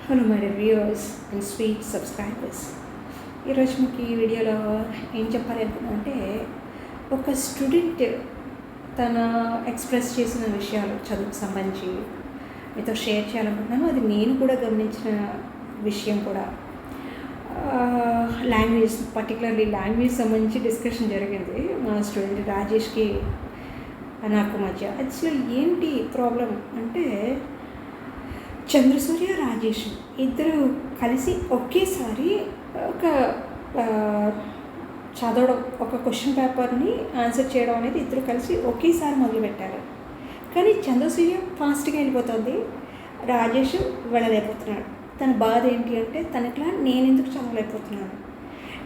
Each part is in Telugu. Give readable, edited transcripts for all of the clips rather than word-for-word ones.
Hello my dear viewers and sweet subscribers. ఈరోజు మీకు ఈ వీడియోలో ఏం చెప్పాలి అనుకున్నానంటే, ఒక స్టూడెంట్ తన ఎక్స్ప్రెస్ చేసిన విషయాలు చదువుకు సంబంధించి మీతో షేర్ చేయాలనుకుంటున్నాను. అది నేను కూడా గమనించిన విషయం కూడా. లాంగ్వేజ్, పర్టికులర్లీ లాంగ్వేజ్ సంబంధించి డిస్కషన్ జరిగింది మా స్టూడెంట్ రాజేష్కి నాకు మధ్య. అసలు ఏంటి ప్రాబ్లం అంటే, చంద్రసూర్య, రాజేష్ ఇద్దరు కలిసి ఒకేసారి ఒక చదవడం, ఒక క్వశ్చన్ పేపర్ని ఆన్సర్ చేయడం అనేది ఇద్దరు కలిసి ఒకేసారి మొదలుపెట్టారు. కానీ చంద్రసూర్య ఫాస్ట్గా వెళ్ళిపోతుంది, రాజేష్ వెళ్ళలేకపోతున్నాడు. తన బాధ ఏంటి అంటే, తనట్లా నేను ఎందుకు చదవలేకపోతున్నాను.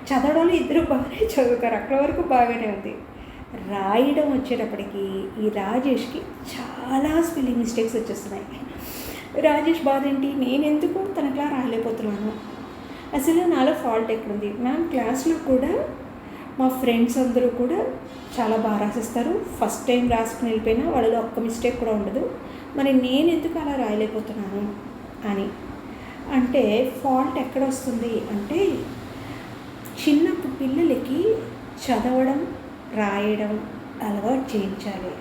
చదవడంలో ఇద్దరు బాగానే చదువుతారు, అక్కడ వరకు బాగానే ఉంది. రాయడం వచ్చేటప్పటికి ఈ రాజేష్కి చాలా స్పెల్లింగ్ మిస్టేక్స్ వచ్చేస్తున్నాయి. రాజేష్ బాధ ఏంటి, నేను ఎందుకు తనట్లా రాయలేకపోతున్నాను, అసలు నాలో ఫాల్ట్ ఎక్కడుంది. మ్యామ్ క్లాస్లో కూడా మా ఫ్రెండ్స్ అందరూ కూడా చాలా బాగా రాసిస్తారు, ఫస్ట్ టైం రాసుకుని వెళ్ళిపోయినా వాళ్ళలో ఒక్క మిస్టేక్ కూడా ఉండదు, మరి నేను ఎందుకు అలా రాయలేకపోతున్నాను అని. అంటే ఫాల్ట్ ఎక్కడ వస్తుంది అంటే, చిన్నప్పుడు పిల్లలకి చదవడం, రాయడం అలవాటు చేయించాలి,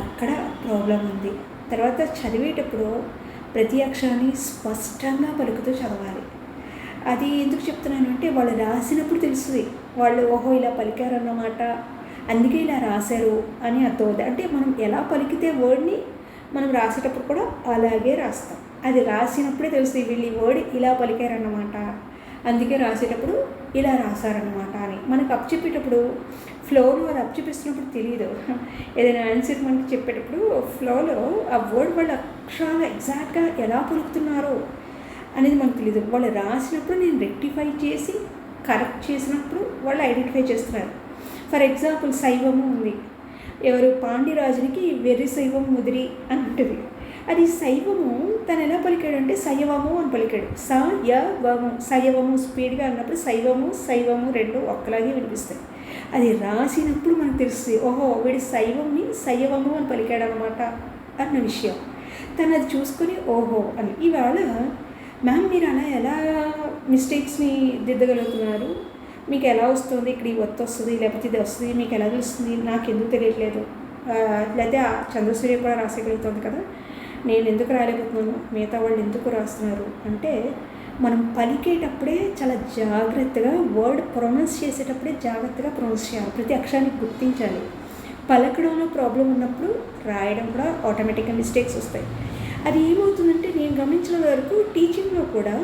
అక్కడ ప్రాబ్లం ఉంది. తర్వాత చదివేటప్పుడు ప్రతి అక్షరాన్ని స్పష్టంగా పలుకుతూ చదవాలి. అది ఎందుకు చెప్తున్నాను అంటే, వాళ్ళు రాసినప్పుడు తెలుస్తుంది, వాళ్ళు ఓహో ఇలా పలికారన్నమాట, అందుకే ఇలా రాశారు అని అర్థమవుతుంది. అంటే మనం ఎలా పలికితే వర్డ్ని మనం రాసేటప్పుడు కూడా అలాగే రాస్తాం. అది రాసినప్పుడే తెలుస్తుంది, వీళ్ళు ఈ వర్డ్ ఇలా పలికారన్నమాట, అందుకే రాసేటప్పుడు ఇలా రాశారన్నమాట అని. మనకు అప్పచెప్పేటప్పుడు ఫ్లోలో అది అప్పచెప్పిస్తున్నప్పుడు తెలియదు. ఏదైనా ఆన్సర్ మనకి చెప్పేటప్పుడు ఫ్లోలో ఆ వర్డ్ వాళ్ళ అక్షరాలు ఎగ్జాక్ట్గా ఎలా పలుకుతున్నారో అనేది మనకు తెలియదు. వాళ్ళు రాసినప్పుడు నేను రెక్టిఫై చేసి కరెక్ట్ చేసినప్పుడు వాళ్ళు ఐడెంటిఫై చేస్తున్నారు. ఫర్ ఎగ్జాంపుల్ శైవము ఉంది, ఎవరు పాండ్యరాజునికి వెర్రి శైవం ముదిరి అని ఉంటుంది. అది శైవము తను ఎలా పలికాడు అంటే శైవము అని పలికాడు. సయవము, శైవము స్పీడ్గా అన్నప్పుడు శైవము శైవము రెండు ఒక్కలాగే వినిపిస్తాయి. అది రాసినప్పుడు మనకు తెలుస్తుంది, ఓహో వీడి శైవంని శైవము అని పలికాడు అనమాట అన్న విషయం. తను అది చూసుకొని ఓహో అని. ఇవాళ మ్యామ్ మీరు అలా ఎలా మిస్టేక్స్ని దిద్దగలుగుతున్నారు, మీకు ఎలా వస్తుంది, ఇక్కడ ఈ ఒత్తు వస్తుంది లేకపోతే ఇది వస్తుంది, మీకు ఎలా తెలుస్తుంది, నాకు ఎందుకు తెలియట్లేదు, లేకపోతే చంద్రసూర్య కూడా రాసేయగలుగుతుంది కదా, నేను ఎందుకు రాయలేకపోతున్నాను, మిగతా వాళ్ళు ఎందుకు రాస్తున్నారు అంటే, మనం పలికేటప్పుడే చాలా జాగ్రత్తగా, వర్డ్ ప్రొనౌన్స్ చేసేటప్పుడే జాగ్రత్తగా ప్రొనౌన్స్ చేయాలి, ప్రతి అక్షరాన్ని గుర్తించాలి. పలకడంలో ప్రాబ్లం ఉన్నప్పుడు రాయడం కూడా ఆటోమేటిక్గా మిస్టేక్స్ వస్తాయి. అది ఏమవుతుందంటే, నేను గమనించిన వరకు టీచింగ్లో కూడా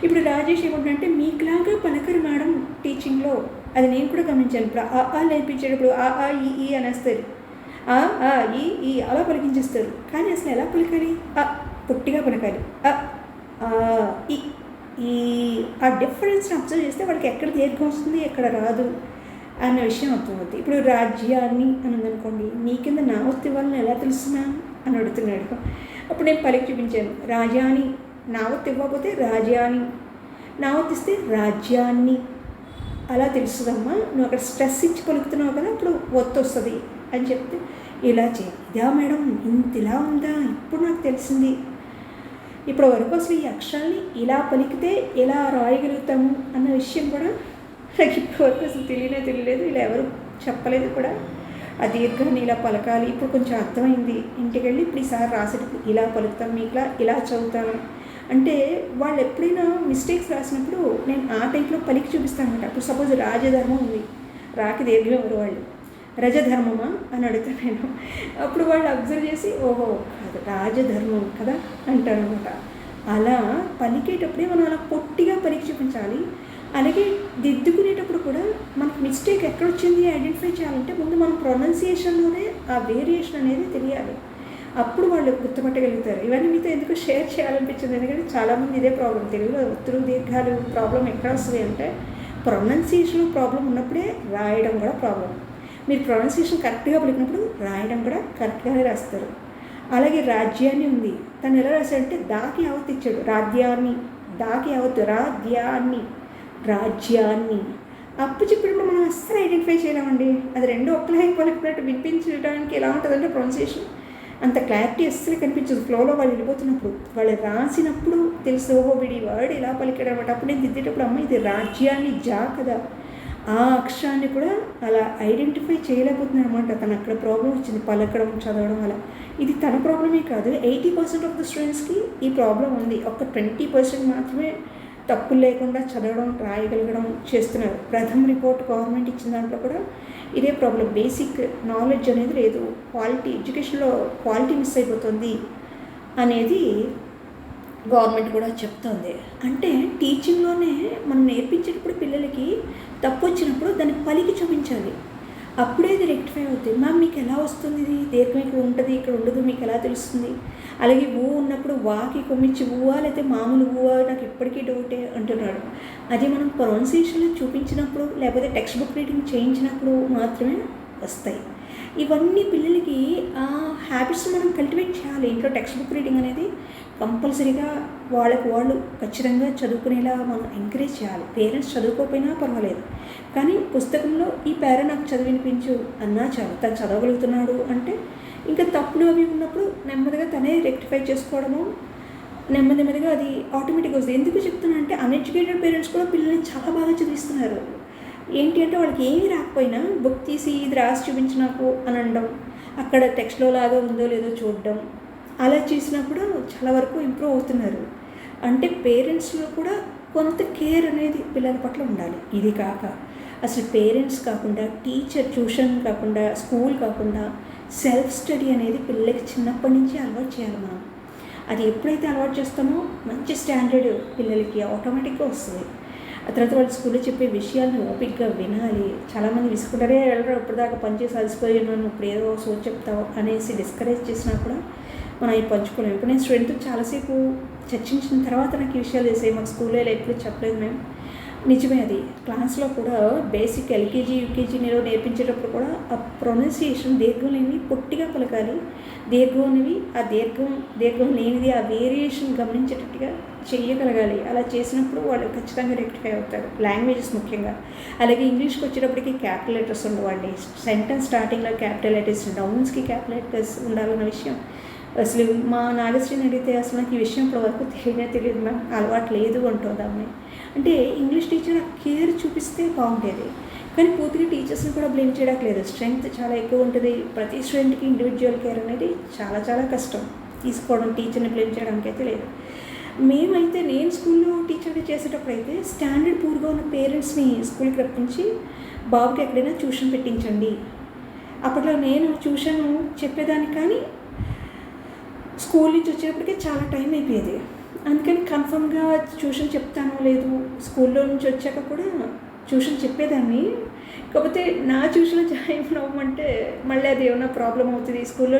ఇప్పుడు రాజేష్ ఏమంటుందంటే, మీకులాగా పలకరు మేడం టీచింగ్లో, అది నేను కూడా గమనించాను. ఇప్పుడు ఆ నేర్పించేటప్పుడు ఆ ఈ అనేస్తారు, ఈ అలా పలికించేస్తారు. కానీ అసలు ఎలా పలకాలి, పొట్టిగా పలకాలి, ఈ ఆ డిఫరెన్స్ని అబ్జర్వ్ చేస్తే వాళ్ళకి ఎక్కడ దీర్ఘం వస్తుంది ఎక్కడ రాదు అన్న విషయం అర్థమవుతుంది. ఇప్పుడు రాజ్యాన్ని అని ఉందనుకోండి, నీ కింద నా ఒత్తి వాళ్ళని ఎలా తెలుస్తున్నా అని అడుగుతున్నాడు. అప్పుడు నేను పలికి చూపించాను, రాజాని, నా ఒత్తి ఇవ్వకపోతే రాజాని, నా ఒత్తిస్తే రాజ్యాన్ని, అలా తెలుస్తుందమ్మా, నువ్వు అక్కడ స్ట్రెస్ ఇచ్చి పలుకుతున్నావు కదా, అప్పుడు ఒత్తు వస్తుంది అని చెప్తే, ఇలా చేయాలి. ఇదా మేడం ఇంత ఇలా ఉందా, ఇప్పుడు నాకు తెలిసింది, ఇప్పటి వరకు అసలు ఈ అక్షరాన్ని ఇలా పలికితే ఎలా రాయగలుగుతాము అన్న విషయం కూడా నాకు ఇప్పటివరకు అసలు తెలియలేదు, ఇలా ఎవరు చెప్పలేదు కూడా. ఆ దీర్ఘాన్ని ఇలా పలకాలి, ఇప్పుడు కొంచెం అర్థమైంది, ఇంటికి వెళ్ళి ఇప్పుడు ఈసారి రాసేటప్పుడు ఇలా పలుకుతాం, మీకు ఇలా చదువుతాను అంటే, వాళ్ళు ఎప్పుడైనా మిస్టేక్స్ రాసినప్పుడు నేను ఆ టైప్లో పలికి చూపిస్తాను అనమాట. ఇప్పుడు సపోజ్ రాజధర్మం ఉంది, రాకి దీర్ఘం ఎవరు వాళ్ళు, రజధర్మమా అని అడుగుతాను నేను. అప్పుడు వాళ్ళు అబ్జర్వ్ చేసి ఓహో కాదు రాజధర్మం కదా అంటారు అనమాట. అలా పలికేటప్పుడే మనం అలా పొట్టిగా పలికి చూపించాలి. అలాగే దిద్దుకునేటప్పుడు కూడా మనకు మిస్టేక్ ఎక్కడొచ్చింది ఐడెంటిఫై చేయాలంటే, ముందు మనం ప్రొనౌన్సియేషన్లోనే ఆ వేరియేషన్ అనేది తెలియాలి, అప్పుడు వాళ్ళు గుర్తుపట్టగలుగుతారు. ఇవన్నీ మీతో ఎందుకు షేర్ చేయాలనిపించింది, ఎందుకంటే చాలామంది ఇదే ప్రాబ్లం, తెలుగులో ఒత్తులు దీర్ఘాలు ప్రాబ్లం ఎక్కడ వస్తుంది అంటే, ప్రొనౌన్సియేషన్లో ప్రాబ్లం ఉన్నప్పుడే రాయడం కూడా ప్రాబ్లం. మీరు ప్రొనౌన్సియేషన్ కరెక్ట్గా పలికినప్పుడు రాయడం కూడా కరెక్ట్గానే రాస్తారు. అలాగే రాజ్యాన్ని ఉంది, తను ఎలా రాశాడంటే దాకి యావత్తు ఇచ్చాడు, రాజ్యాన్ని, దాకి యావత్తు రాజ్యాన్ని, రాజ్యాన్ని అప్పు చెప్పినప్పుడు మనం అస్సలు ఐడెంటిఫై చేయలేమండి. అది రెండు ఒక్కలాగే పలుకున్నట్టు వినిపించడానికి ఎలా ఉంటుందంటే ప్రొనౌన్సియేషన్ అంత క్లారిటీ అస్సలు కనిపించదు. ఫ్లోలో వాళ్ళు వెళ్ళిపోతున్నప్పుడు, వాళ్ళు రాసినప్పుడు తెలుసు, ఓహో వీడి వర్డ్ ఇలా పలికాడు అనమాట. అప్పుడు నేను దిద్దేటప్పుడు అమ్మ ఇది రాజ్యాన్ని జా కదా, ఆ అక్షరాన్ని కూడా అలా ఐడెంటిఫై చేయలేకపోతున్నాడు అనమాట. తను అక్కడ ప్రాబ్లం వచ్చింది, పలకడం చదవడం అలా. ఇది తన ప్రాబ్లమే కాదు, 80% ఆఫ్ ద స్టూడెంట్స్కి ఈ ప్రాబ్లం ఉంది. ఒక 20% మాత్రమే తప్పులు లేకుండా చదవడం రాయగలగడం చేస్తున్నారు. ప్రథమ రిపోర్ట్ గవర్నమెంట్ ఇచ్చిన దాంట్లో కూడా ఇదే ప్రాబ్లం. బేసిక్ నాలెడ్జ్ అనేది లేదు, క్వాలిటీ ఎడ్యుకేషన్లో క్వాలిటీ మిస్ అయిపోతుంది అనేది గవర్నమెంట్ కూడా చెప్తుంది. అంటే టీచింగ్లోనే మనం నేర్పించేటప్పుడు పిల్లలకి తప్పు వచ్చినప్పుడు దాన్ని పలికి చూపించాలి, అప్పుడే ఇది రెక్టిఫై అవుతుంది. మ్యామ్ మీకు ఎలా వస్తుంది, ఇది దీర్ఘం ఇక్కడ ఉంటుంది ఇక్కడ ఉండదు మీకు ఎలా తెలుస్తుంది? అలాగే ఊ ఉన్నప్పుడు వాకి కొమ్మిచ్చి ఊవా లేకపోతే మామూలు ఊవా నాకు ఇప్పటికీ డౌటే అంటున్నాడు. అది మనం ప్రొనౌన్సియేషన్లో చూపించినప్పుడు లేకపోతే టెక్స్ట్ బుక్ రీడింగ్ చేయించినప్పుడు మాత్రమే వస్తాయి. ఇవన్నీ పిల్లలకి ఆ హ్యాబిట్స్ మనం కల్టివేట్ చేయాలి. ఇంట్లో టెక్స్ట్ బుక్ రీడింగ్ అనేది కంపల్సరీగా వాళ్ళకు వాళ్ళు ఖచ్చితంగా చదువుకునేలా మనం ఎంకరేజ్ చేయాలి. పేరెంట్స్ చదువుకోకపోయినా పర్వాలేదు, కానీ పుస్తకంలో ఈ పేర నాకు చదివినిపించు అన్నా చాలు. తను చదవగలుగుతున్నాడు అంటే ఇంకా తప్పులు అవి ఉన్నప్పుడు నెమ్మదిగా తనే రెక్టిఫై చేసుకోవడము, నెమ్మదిగా అది ఆటోమేటిక్గా వస్తుంది. ఎందుకు చెప్తున్నా అంటే అన్ఎడ్యుకేటెడ్ పేరెంట్స్ కూడా పిల్లల్ని చాలా బాగా చదివిస్తున్నారు. ఏంటి అంటే వాళ్ళకి ఏమీ రాకపోయినా బుక్ తీసి ఇది రాసి చూపించి నాకు అని అనడం, అక్కడ టెక్స్ట్లో లాగా ఉందో లేదో చూడడం, అలా చేసినప్పుడు చాలా వరకు ఇంప్రూవ్ అవుతున్నారు. అంటే పేరెంట్స్లో కూడా కొంత కేర్ అనేది పిల్లల పట్ల ఉండాలి. ఇది కాక అసలు పేరెంట్స్ కాకుండా టీచర్, ట్యూషన్ కాకుండా స్కూల్ కాకుండా సెల్ఫ్ స్టడీ అనేది పిల్లలకి చిన్నప్పటి నుంచి అలవాటు చేయాలి మనం. అది ఎప్పుడైతే అలవాటు చేస్తామో మంచి స్టాండర్డ్ పిల్లలకి ఆటోమేటిక్గా వస్తుంది. ఆ తర్వాత వాళ్ళు స్కూల్లో చెప్పే విషయాలను ఓపికగా వినాలి. చాలామంది విసుకుంటారే వెళ్ళరు, ఇప్పటిదాకా పనిచేసి అలసిపోయి ఉన్నాను ఇప్పుడు ఏదో సోచ్ చెప్తావు అనేసి డిస్కరేజ్ చేసినా కూడా మనం అవి పంచుకోలేము. ఇప్పుడు నేను స్టూడెంట్తో చాలాసేపు చర్చించిన తర్వాత నాకు ఈ విషయాలు చేసాయి. మాకు స్కూల్లో ఇలా ఎప్పుడు చెప్పలేదు మేము. నిజమే, అది క్లాస్లో కూడా బేసిక్ ఎల్కేజీ యూకేజీలో నేర్పించేటప్పుడు కూడా ఆ ప్రొనౌన్సియేషన్ దీర్ఘం లేనివి పొట్టిగా పలకాలి, దీర్ఘం అనేవి ఆ దీర్ఘం లేనిది ఆ వేరియేషన్ గమనించేటట్టుగా చేయగలగాలి. అలా చేసినప్పుడు వాళ్ళు ఖచ్చితంగా రెక్టిఫై అవుతారు, లాంగ్వేజెస్ ముఖ్యంగా. అలాగే ఇంగ్లీష్కి వచ్చేటప్పటికి క్యాపిటల్ లెటర్స్ ఉండవండి. సెంటెన్స్ స్టార్టింగ్లో క్యాపిటల్ లెటర్స్, డౌన్స్కి క్యాపిటల్ లెటర్స్ ఉండాలన్న విషయం అసలు మా నాగశ్రీని అడిగితే అసలు నాకు ఈ విషయం ఇప్పటి వరకు తెలియదు మ్యామ్, అలవాటు లేదు అంటుంది అమ్మాయి. అంటే ఇంగ్లీష్ టీచర్ ఆ కేర్ చూపిస్తే బాగుండేది, కానీ పూర్తిగా టీచర్స్ని కూడా బ్లేమ్ చేయడానికి లేదు. స్ట్రెంగ్త్ చాలా ఎక్కువ ఉంటుంది. ప్రతి స్టూడెంట్కి ఇండివిజువల్ కేర్ అనేది చాలా కష్టం తీసుకోవడం, టీచర్ని బ్లేమ్ చేయడానికి అయితే లేదు. మేమైతే నేను స్కూల్లో టీచర్గా చేసేటప్పుడు అయితే స్టాండర్డ్ పూర్గా ఉన్న పేరెంట్స్ని స్కూల్కి రప్పించి బాబుకి ఎక్కడైనా ట్యూషన్ పెట్టించండి. అప్పట్లో నేను ట్యూషన్ చెప్పేదాన్ని, కానీ స్కూల్ నుంచి వచ్చేటప్పటికే చాలా టైం అయిపోయేది. అందుకని కన్ఫర్మ్గా ట్యూషన్ చెప్తానో లేదు, స్కూల్లో నుంచి వచ్చాక కూడా ట్యూషన్ చెప్పేదాన్ని. కాకపోతే నా ట్యూషన్లో జాయిన్ అవ్వమంటే మళ్ళీ అది ఏమైనా ప్రాబ్లం అవుతుంది. స్కూల్లో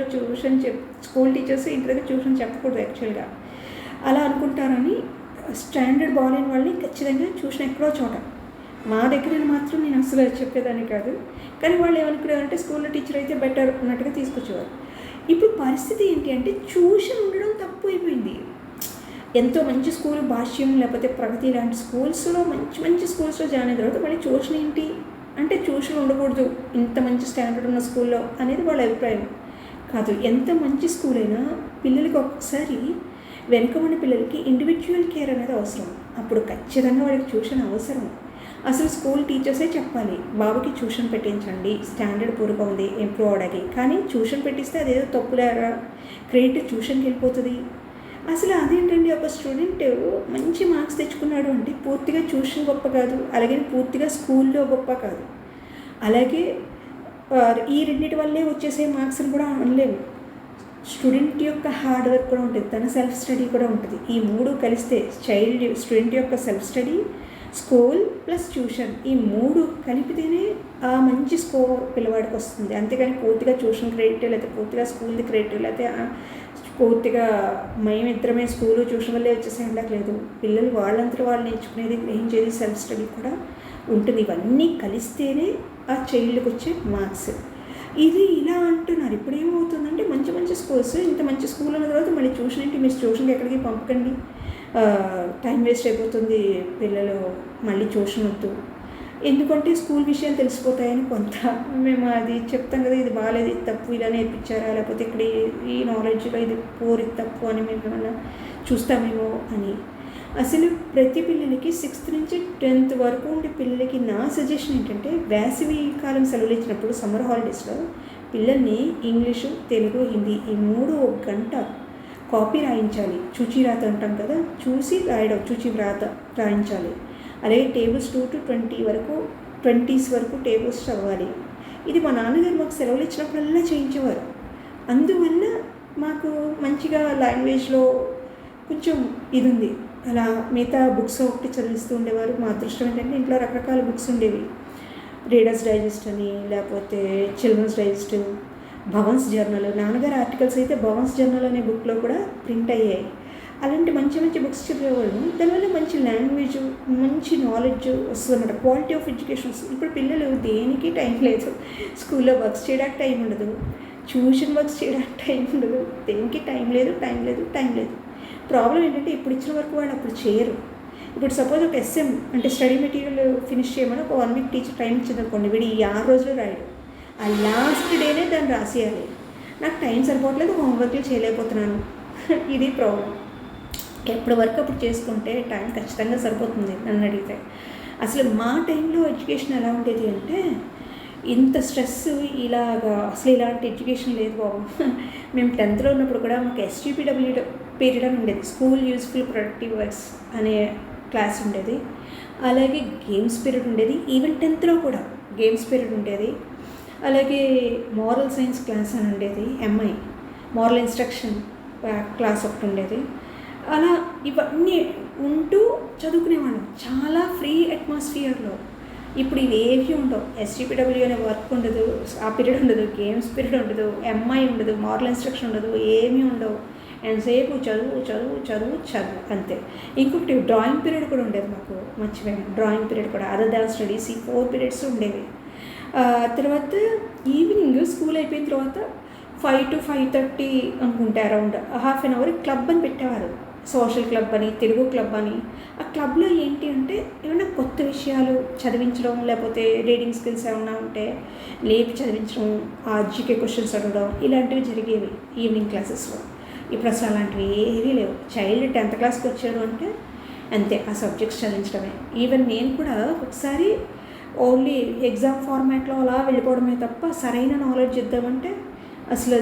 స్కూల్ టీచర్స్ ఇంటి దగ్గర ట్యూషన్ చెప్పకూడదు యాక్చువల్గా, అలా అనుకుంటారని స్టాండర్డ్ బాగాలేని వాళ్ళని ఖచ్చితంగా ట్యూషన్ ఎక్కడో చోట, మా దగ్గర మాత్రం నేను అసలు చెప్పేదాన్ని కాదు. కానీ వాళ్ళు ఏమనుకునేవారంటే స్కూల్లో టీచర్ అయితే బెటర్ అన్నట్టుగా తీసుకొచ్చేవారు. ఇప్పుడు పరిస్థితి ఏంటి అంటే ట్యూషన్ ఉండడం తప్పు అయిపోయింది. ఎంతో మంచి స్కూల్, భాష్యం లేకపోతే ప్రగతి లాంటి స్కూల్స్లో మంచి స్కూల్స్లో జాయిన్ అయిన తర్వాత మళ్ళీ ట్యూషన్ ఏంటి అంటే ట్యూషన్ ఉండకూడదు ఇంత మంచి స్టాండర్డ్ ఉన్న స్కూల్లో అనేది వాళ్ళ అభిప్రాయం కాదు. ఎంత మంచి స్కూల్ అయినా పిల్లలకి ఒక్కసారి వెనుకబడిన పిల్లలకి ఇండివిజువల్ కేర్ అనేది అవసరం. అప్పుడు ఖచ్చితంగా వాళ్ళకి ట్యూషన్ అవసరం. అసలు స్కూల్ టీచర్సే చెప్పాలి, బాబుకి ట్యూషన్ పెట్టించండి, స్టాండర్డ్ పూర్గా ఉంది ఇంప్రూవ్ అవడానికి. కానీ ట్యూషన్ పెట్టిస్తే అదేదో తప్పులేరా, క్రెడిట్ ట్యూషన్కి వెళ్ళిపోతుంది. అసలు అదేంటండి, ఒక స్టూడెంట్ మంచి మార్క్స్ తెచ్చుకున్నాడు అంటే పూర్తిగా ట్యూషన్ గొప్ప కాదు, అలాగే పూర్తిగా స్కూల్లో గొప్ప కాదు. అలాగే ఈ రెండింటి వల్లే వచ్చేసే మార్క్స్ని కూడా అనలేము. స్టూడెంట్ యొక్క హార్డ్ వర్క్ కూడా ఉంటుంది, తన సెల్ఫ్ స్టడీ కూడా ఉంటుంది. ఈ మూడు కలిస్తే స్టూడెంట్ యొక్క self study, school plus tuition, ఈ మూడు కలిపితేనే ఆ మంచి స్కోర్ పిల్లవాడికి వస్తుంది. అంతేగాని పూర్తిగా ట్యూషన్ క్రెడిట్ లేకపోతే పూర్తిగా స్కూల్ది క్రెడిట్ లేకపోతే పూర్తిగా మేమిద్దరమే స్కూలు ట్యూషన్ వల్లే వచ్చేసేయలేదు. పిల్లలు వాళ్ళంతా వాళ్ళు నేర్చుకునేది, గ్రహించేది సెల్ఫ్ స్టడీ కూడా ఉంటుంది. ఇవన్నీ కలిస్తేనే ఆ చైల్డ్కి వచ్చే మార్క్స్. ఇది ఇలా అంటున్నారు. ఇప్పుడు ఏమవుతుందంటే మంచి స్కూల్స్, ఇంత మంచి స్కూల్ ఉన్న తర్వాత మళ్ళీ ట్యూషన్ ఏంటి, మీరు ట్యూషన్కి ఎక్కడికి పంపకండి, టైం వేస్ట్ అయిపోతుంది, పిల్లలు మళ్ళీ ట్యూషన్ వద్దు ఎందుకంటే స్కూల్ విషయాలు తెలిసిపోతాయని కొంత మేము అది చెప్తాం కదా, ఇది బాగాలేదు, ఇది తప్పు, ఇలా నేర్పించారా, లేకపోతే ఇక్కడ ఈ నాలెడ్జ్లో ఇది పూర్, ఇది తప్పు అని మేము ఏమన్నా చూస్తామేమో అని. అసలు ప్రతి పిల్లలకి 6th నుంచి 10th వరకు ఉండే పిల్లలకి నా సజెషన్ ఏంటంటే, వేసవి కాలం సెలవులు ఇచ్చినప్పుడు సమ్మర్ హాలిడేస్లో పిల్లల్ని ఇంగ్లీషు, తెలుగు, హిందీ ఈ 3 1 గంట కాపీ రాయించాలి. చూచి రాత అంటాం కదా, చూసి రాయడం, చూచి రాత రాయించాలి. అలాగే టేబుల్స్ 2 to 20 వరకు 20s వరకు టేబుల్స్ చదవాలి. ఇది మా నాన్నగారు మాకు సెలవులు ఇచ్చినప్పుడల్లా చేయించేవారు. అందువల్ల మాకు మంచిగా లాంగ్వేజ్లో కొంచెం ఇది ఉంది. అలా మిగతా బుక్స్ ఒకటి చదివిస్తూ ఉండేవారు. మా అదృష్టం ఏంటంటే ఇంట్లో రకరకాల బుక్స్ ఉండేవి. రీడర్స్ డైజెస్ట్ అని, లేకపోతే చిల్డ్రన్స్ డైజెస్ట్, భవన్స్ జర్నల్, నాన్నగారు ఆర్టికల్స్ అయితే భవన్స్ జర్నల్ అనే బుక్లో కూడా ప్రింట్ అయ్యాయి. అలాంటి మంచి మంచి బుక్స్ చదివేవాళ్ళు. దానివల్ల మంచి లాంగ్వేజ్, మంచి నాలెడ్జ్ వస్తుంది అన్నమాట. క్వాలిటీ ఆఫ్ ఎడ్యుకేషన్ వస్తుంది. ఇప్పుడు పిల్లలు దేనికి టైం లేదు. స్కూల్లో వర్క్స్ చేయడానికి టైం ఉండదు, ట్యూషన్ వర్క్స్ చేయడానికి టైం ఉండదు, దేనికి టైం లేదు. ప్రాబ్లం ఏంటంటే ఇప్పుడు ఇచ్చిన వరకు వాళ్ళు అప్పుడు చేయరు. ఇప్పుడు సపోజ్ ఒక ఎస్ఎం అంటే స్టడీ మెటీరియల్ ఫినిష్ చేయమని ఒక 1 week టీచర్ టైం ఇచ్చింది అనుకోండి, వీడు ఈ 6 రోజులు రాయడు. ఆ లాస్ట్ డేనే దాన్ని రాసేయాలి. నాకు టైం సరిపోవట్లేదు, హోంవర్క్లు చేయలేకపోతున్నాను. ఇది ప్రాబ్లం. ఎప్పటి వరకు అప్పుడు చేసుకుంటే టైం ఖచ్చితంగా సరిపోతుంది నన్ను అడిగితే. అసలు మా టైంలో ఎడ్యుకేషన్ ఎలా ఉండేది అంటే, ఇంత స్ట్రెస్ ఇలాగా అసలు ఇలాంటి ఎడ్యుకేషన్ లేదు బాబు. మేము 10th ఉన్నప్పుడు కూడా మాకు SGPW పీరియడ్ అని ఉండేది, స్కూల్ యూస్ఫుల్ ప్రొడక్టివ్ వర్క్స్ అనే క్లాస్ ఉండేది. అలాగే గేమ్స్ పీరియడ్ ఉండేది. ఈవెన్ 10th కూడా గేమ్స్ పీరియడ్ ఉండేది. అలాగే మోరల్ సైన్స్ క్లాస్ అని ఉండేది, MI మోరల్ ఇన్స్ట్రక్షన్ క్లాస్ ఒకటి ఉండేది. అలా ఇవన్నీ ఉంటూ చదువుకునేవాళ్ళం చాలా ఫ్రీ అట్మాస్ఫియర్లో. ఇప్పుడు ఇవేవి ఉండవు. SGPW అనే వర్క్ ఉండదు, ఆ పీరియడ్ ఉండదు, గేమ్స్ పీరియడ్ ఉండదు, MI ఉండదు, మోరల్ ఇన్స్ట్రక్షన్ ఉండదు, ఏమీ ఉండవు. ఎంతసేపు చదువు అంతే. ఇంకొకటి డ్రాయింగ్ పీరియడ్ కూడా ఉండేది మాకు, మర్చిపోయాను. డ్రాయింగ్ పీరియడ్ కూడా, అదర్ దాన్ స్టడీస్, ఈ 4 periods ఉండేవి. తర్వాత ఈవినింగ్ స్కూల్ అయిపోయిన తర్వాత 5 to 5:30 అనుకుంటే అరౌండ్ ½ an hour క్లబ్ అని పెట్టేవారు. సోషల్ క్లబ్ అని, తెలుగు క్లబ్ అని. ఆ క్లబ్లో ఏంటి అంటే ఏమైనా కొత్త విషయాలు చదివించడం, లేకపోతే రీడింగ్ స్కిల్స్ ఏమైనా ఉంటే లేపి చదివించడం, ఆ జీకే క్వశ్చన్స్ అడగడం, ఇలాంటివి జరిగేవి ఈవినింగ్ క్లాసెస్లో. ఇప్పుడు అసలు అలాంటివి ఏవీ లేవు. చైల్డ్ 10th classకి వచ్చారు అంటే అంతే, ఆ సబ్జెక్ట్స్ చదివించడమే. ఈవెన్ నేను కూడా ఒకసారి ఓన్లీ ఎగ్జామ్ ఫార్మాట్లో అలా వెళ్ళిపోవడమే తప్ప సరైన నాలెడ్జ్ ఇద్దామంటే అసలు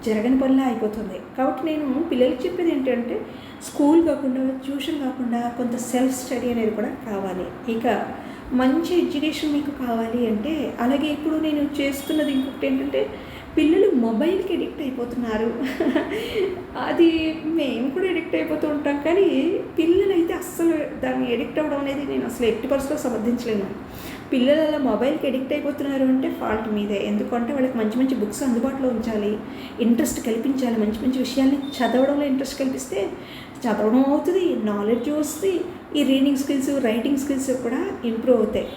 జరగని పనిలా అయిపోతుంది. కాబట్టి నేను పిల్లలకి చెప్పేది ఏంటంటే, స్కూల్ కాకుండా, ట్యూషన్ కాకుండా కొంత సెల్ఫ్ స్టడీ అనేది కూడా కావాలి. ఇక మంచి ఎడ్యుకేషన్ మీకు కావాలి అంటే, అలాగే ఇప్పుడు నేను చేస్తున్నది ఇంకొకటి ఏంటంటే, పిల్లలు మొబైల్కి ఎడిక్ట్ అయిపోతున్నారు. అది మేము కూడా ఎడిక్ట్ అయిపోతూ ఉంటాం, కానీ పిల్లలైతే అస్సలు దాన్ని ఎడిక్ట్ అవ్వడం అనేది నేను అసలు ఎట్టి పరిస్థితిలో సమర్థించలేను. పిల్లలు అలా మొబైల్కి ఎడిక్ట్ అయిపోతున్నారు అంటే ఫాల్ట్ మీదే. ఎందుకంటే వాళ్ళకి మంచి మంచి బుక్స్ అందుబాటులో ఉంచాలి, ఇంట్రెస్ట్ కల్పించాలి. మంచి మంచి విషయాల్ని చదవడంలో ఇంట్రెస్ట్ కల్పిస్తే చదవడం అవుతుంది, నాలెడ్జ్ వస్తుంది, ఈ రీడింగ్ స్కిల్స్, రైటింగ్ స్కిల్స్ కూడా ఇంప్రూవ్ అవుతాయి.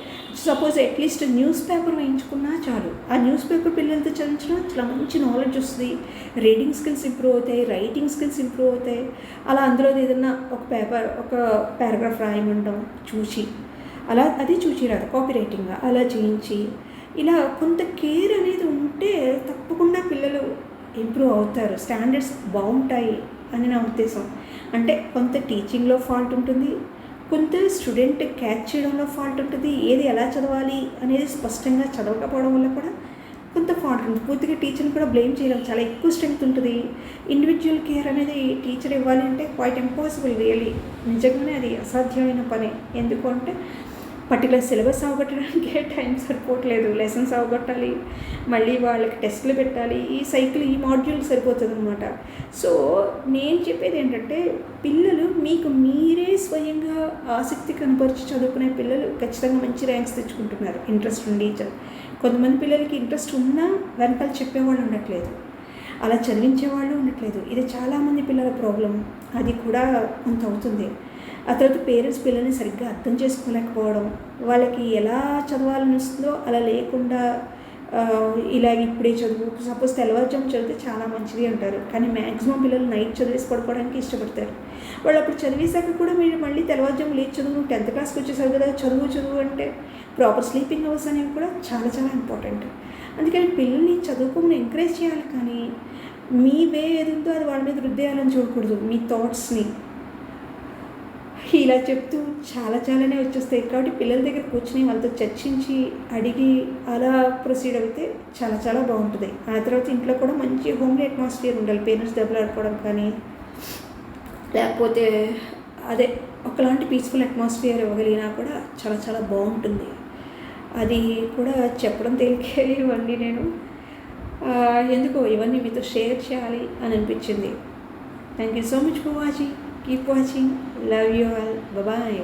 సపోజ్ అట్లీస్ట్ న్యూస్ పేపర్ వేయించుకున్నా చాలు, ఆ న్యూస్ పేపర్ పిల్లలతో చదివించడం చాలా మంచి నాలెడ్జ్ వస్తుంది, రీడింగ్ స్కిల్స్ ఇంప్రూవ్ అవుతాయి, రైటింగ్ స్కిల్స్ ఇంప్రూవ్ అవుతాయి. అలా అందులో ఏదన్నా ఒక పారాగ్రాఫ్ రాయమంటాం చూచి, అలా అది చూచి రాదు, కాపీ రైటింగ్గా అలా చేయించి, ఇలా కొంత కేర్ అనేది ఉంటే తప్పకుండా పిల్లలు ఇంప్రూవ్ అవుతారు, స్టాండర్డ్స్ బాగుంటాయి అని నా ఉద్దేశం. అంటే కొంత టీచింగ్లో ఫాల్ట్ ఉంటుంది, కొంత స్టూడెంట్ క్యాచ్ చేయడంలో ఫాల్ట్ ఉంటుంది, ఏది ఎలా చదవాలి అనేది స్పష్టంగా చదవకపోవడం వల్ల కూడా కొంత ఫాల్ట్ ఉంటుంది. పూర్తిగా టీచర్ని కూడా బ్లేమ్ చేయలేం, చాలా ఎక్కువ స్ట్రెంగ్త్ ఉంటుంది. ఇండివిజువల్ కేర్ అనేది టీచర్ ఇవ్వాలి అంటే క్వైట్ ఇంపాసిబుల్, రియలీ నిజంగానే అది అసాధ్యమైన పని. ఎందుకు అంటే పర్టికులర్ సిలబస్ అవగొట్టడానికే టైం సరిపోవట్లేదు, లెసన్స్ అవగొట్టాలి, మళ్ళీ వాళ్ళకి టెస్టులు పెట్టాలి, ఈ సైకిల్, ఈ మాడ్యూల్ సరిపోతుంది అనమాట. సో నేను చెప్పేది ఏంటంటే, పిల్లలు మీకు మీరే స్వయంగా ఆసక్తి కనపరిచి చదువుకునే పిల్లలు ఖచ్చితంగా మంచి ర్యాంక్స్ తెచ్చుకుంటున్నారు, ఇంట్రెస్ట్ ఉండి. కొంతమంది పిల్లలకి ఇంట్రెస్ట్ ఉన్నా వెనకాల చెప్పేవాళ్ళు ఉండట్లేదు, అలా చదివించేవాళ్ళు ఉండట్లేదు. ఇది చాలామంది పిల్లల ప్రాబ్లం, అది కూడా కొంత అవుతుంది. ఆ తర్వాత పేరెంట్స్ పిల్లల్ని సరిగ్గా అర్థం చేసుకోలేకపోవడం, వాళ్ళకి ఎలా చదవాలని వస్తుందో అలా లేకుండా ఇలా ఇప్పుడే చదువు, సపోజ్ తెల్లవారుజాము చదివితే చాలా మంచిది అంటారు, కానీ మ్యాక్సిమం పిల్లలు నైట్ చదివేసి పడుకోవడానికి ఇష్టపడతారు. వాళ్ళు అప్పుడు చదివేశాక కూడా మీరు మళ్ళీ తెల్లవారుజాము లేచి చదువు, నువ్వు 10th క్లాస్కి వచ్చేసావు కదా చదువు అంటే ప్రాపర్ స్లీపింగ్ అవర్స్ అనేవి కూడా చాలా చాలా ఇంపార్టెంట్. అందుకని పిల్లల్ని చదువుకోమని ఎంకరేజ్ చేయాలి, కానీ మీ వే ఏది ఉందో అది వాళ్ళ మీద రుద్దేయాలని చూడకూడదు. మీ థాట్స్ని ఇలా చెప్తూ చాలానే వచ్చేస్తాయి. కాబట్టి పిల్లల దగ్గర కూర్చుని వాళ్ళతో చర్చించి అడిగి అలా ప్రొసీడ్ అయితే చాలా బాగుంటుంది. ఆ తర్వాత ఇంట్లో కూడా మంచి హోమ్లీ అట్మాస్ఫియర్ ఉండాలి. పేరెంట్స్ దెబ్బలు ఆడుకోవడం కానీ, లేకపోతే అదే ఒకలాంటి పీస్ఫుల్ అట్మాస్ఫియర్ ఇవ్వగలిగినా కూడా చాలా బాగుంటుంది. అది కూడా చెప్పడం తేలికే ఇవన్నీ నేను ఎందుకో ఇవన్నీ మీతో షేర్ చేయాలి అని అనిపించింది. Thank you so much for watching. Keep watching. Love you all. Bye.